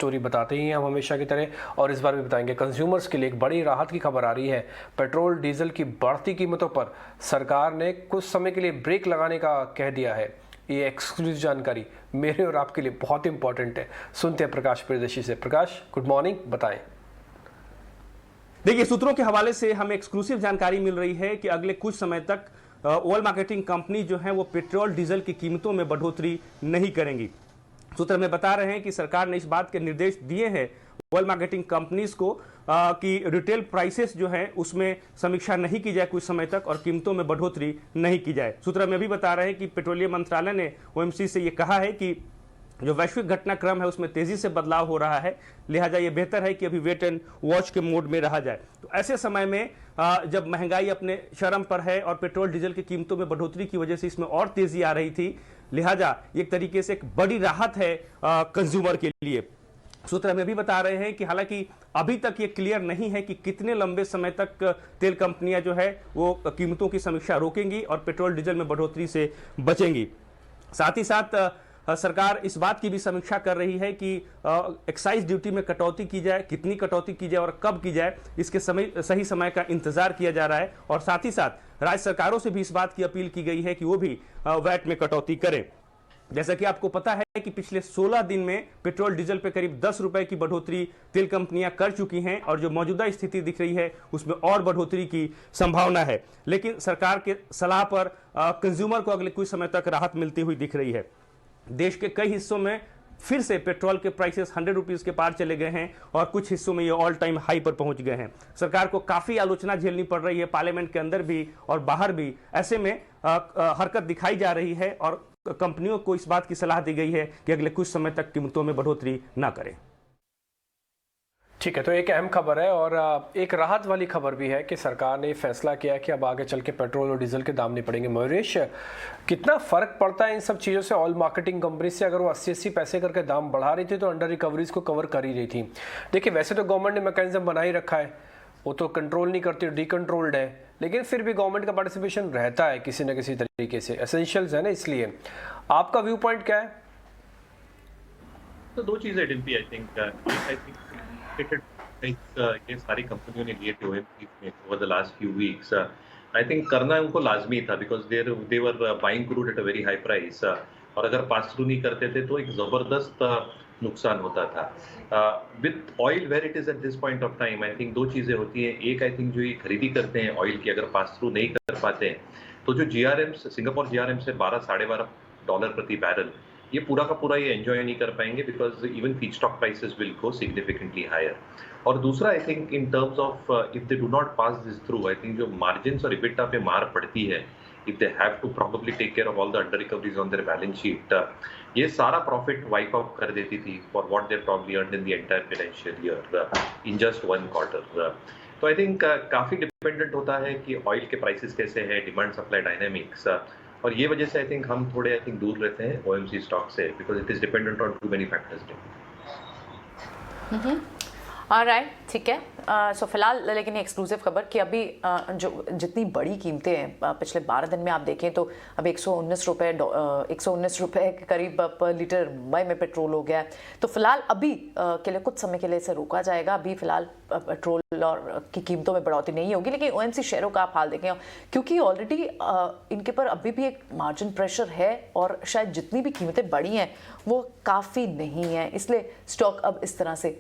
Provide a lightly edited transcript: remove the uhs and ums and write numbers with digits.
Story बताते ही हैं हम हमेशा की तरह, और इस बार भी बताएंगे। कंज्यूमर्स के लिए एक बड़ी राहत की खबर आ रही है। पेट्रोल डीजल की बढ़ती कीमतों पर सरकार ने कुछ समय के लिए ब्रेक लगाने का कह दिया है। ये एक्सक्लूसिव जानकारी मेरे और आपके लिए बहुत इंपॉर्टेंट है। सुनते हैं प्रकाश प्रियदर्शी से। प्रकाश, गुड मॉर्निंग, बताएं। देखिए, सूत्रों के हवाले से हमें एक्सक्लूसिव जानकारी मिल रही है कि अगले कुछ समय तक ऑयल मार्केटिंग कंपनी जो है वो पेट्रोल डीजल की कीमतों में बढ़ोतरी नहीं करेंगी। सूत्र में बता रहे हैं कि सरकार ने इस बात के निर्देश दिए हैं ऑयल मार्केटिंग कंपनीज को कि रिटेल प्राइसेस जो है उसमें समीक्षा नहीं की जाए कुछ समय तक, और कीमतों में बढ़ोतरी नहीं की जाए। सूत्र में भी बता रहे हैं कि पेट्रोलियम मंत्रालय ने ओएमसी से यह कहा है कि जो वैश्विक घटनाक्रम है उसमें तेजी से बदलाव हो रहा है, लिहाजा ये बेहतर है कि अभी वेट एंड वॉच के मोड में रहा जाए। तो ऐसे समय में जब महंगाई अपने चरम पर है और पेट्रोल डीजल की कीमतों में बढ़ोतरी की वजह से इसमें और तेजी आ रही थी, लिहाजा एक तरीके से एक बड़ी राहत है कंज्यूमर के लिए। सूत्र हमें भी बता रहे हैं कि हालांकि अभी तक ये क्लियर नहीं है कि कितने लंबे समय तक तेल कंपनियां जो है वो कीमतों की समीक्षा रोकेंगी और पेट्रोल डीजल में बढ़ोतरी से बचेंगी। साथ ही साथ सरकार इस बात की भी समीक्षा कर रही है कि एक्साइज ड्यूटी में कटौती की जाए, कितनी कटौती की जाए और कब की जाए, इसके सही समय का इंतजार किया जा रहा है। और साथ ही साथ राज्य सरकारों से भी इस बात की अपील की गई है कि वो भी वैट में कटौती करें। जैसा कि आपको पता है कि पिछले 16 दिन में पेट्रोल डीजल पे करीब 10 रुपए की बढ़ोतरी तेल कंपनियां कर चुकी हैं, और जो मौजूदा स्थिति दिख रही है उसमें और बढ़ोतरी की संभावना है। लेकिन सरकार के सलाह पर कंज्यूमर को अगले कुछ समय तक राहत मिलती हुई दिख रही है। देश के कई हिस्सों में फिर से पेट्रोल के प्राइसेस 100 रुपीज के पार चले गए हैं और कुछ हिस्सों में ये ऑल टाइम हाई पर पहुंच गए हैं। सरकार को काफी आलोचना झेलनी पड़ रही है, पार्लियामेंट के अंदर भी और बाहर भी। ऐसे में हरकत दिखाई जा रही है और कंपनियों को इस बात की सलाह दी गई है कि अगले कुछ समय तक कीमतों में बढ़ोतरी ना करें। ठीक है, तो एक अहम खबर है और एक राहत वाली खबर भी है कि सरकार ने फैसला किया है कि अब आगे चल के पेट्रोल और डीजल के दाम नहीं पड़ेंगे। मयूरेश, कितना फर्क पड़ता है इन सब चीज़ों से ऑयल मार्केटिंग कंपनी से? अगर वो 80-80 पैसे करके दाम बढ़ा रही थी तो अंडर रिकवरीज को कवर कर ही रही थी। देखिए, वैसे तो गवर्नमेंट ने मैकेनिज्म बना ही रखा है, वो तो कंट्रोल नहीं करती, डिकंट्रोल्ड है, लेकिन फिर भी गवर्नमेंट का पार्टिसिपेशन रहता है किसी न किसी तरीके से, एसेंशियल्स है ना। इसलिए आपका व्यू पॉइंट क्या है? तो दो चीजें डिम्पी, आई थिंक ये सारी कंपनियों ने लिए थे ओएमसी में over the last few weeks. I think करना उनको लाजमी था, because they were buying crude at a very high price, और अगर पास थ्रू नहीं करते थे तो एक जबरदस्त नुकसान होता था। With oil where it is at this point of time, I think दो चीजें होती हैं। एक, आई थिंक जो ये खरीदी करते हैं ऑयल की, अगर पास थ्रू नहीं कर पाते हैं तो जो GRMs, सिंगापुर GRM से 12-12.5 डॉलर प्रति बैरल, ये पूरा का पूरा ये एंजॉय नहीं कर पाएंगे, because even feedstock prices will go significantly higher. और दूसरा, I think in terms of if they do not pass this through, I think जो मार्जिन्स और इबिटा पे मार पड़ती है, if they have to probably take care of all the under recoveries on their balance sheet, ये सारा profit wipe out कर देती थी for what they probably earned in the entire financial year in just one quarter. तो I think काफी dependent होता है कि ऑयल के प्राइसेस कैसे हैं, डिमांड सप्लाई डायनामिक्स, और ये वजह से आई थिंक हम थोड़े दूर रहते हैं ओएमसी स्टॉक से, because it is dependent on too many factors. Alright, ठीक है। सो फिलहाल लेकिन एक्सक्लूसिव खबर कि अभी जो जितनी बड़ी कीमतें हैं पिछले 12 दिन में आप देखें तो अब 119 रुपये के करीब पर लीटर मुंबई में पेट्रोल हो गया है। तो फिलहाल अभी के लिए कुछ समय के लिए इसे रोका जाएगा। अभी फिलहाल पेट्रोल और की कीमतों में बढ़ोतरी नहीं होगी, लेकिन ओएमसी शेयरों का आप हाल देखें, क्योंकि ऑलरेडी इनके पर अभी भी एक मार्जिन प्रेशर है और शायद जितनी भी कीमतें बढ़ी हैं वो काफ़ी नहीं है, इसलिए स्टॉक अब इस तरह से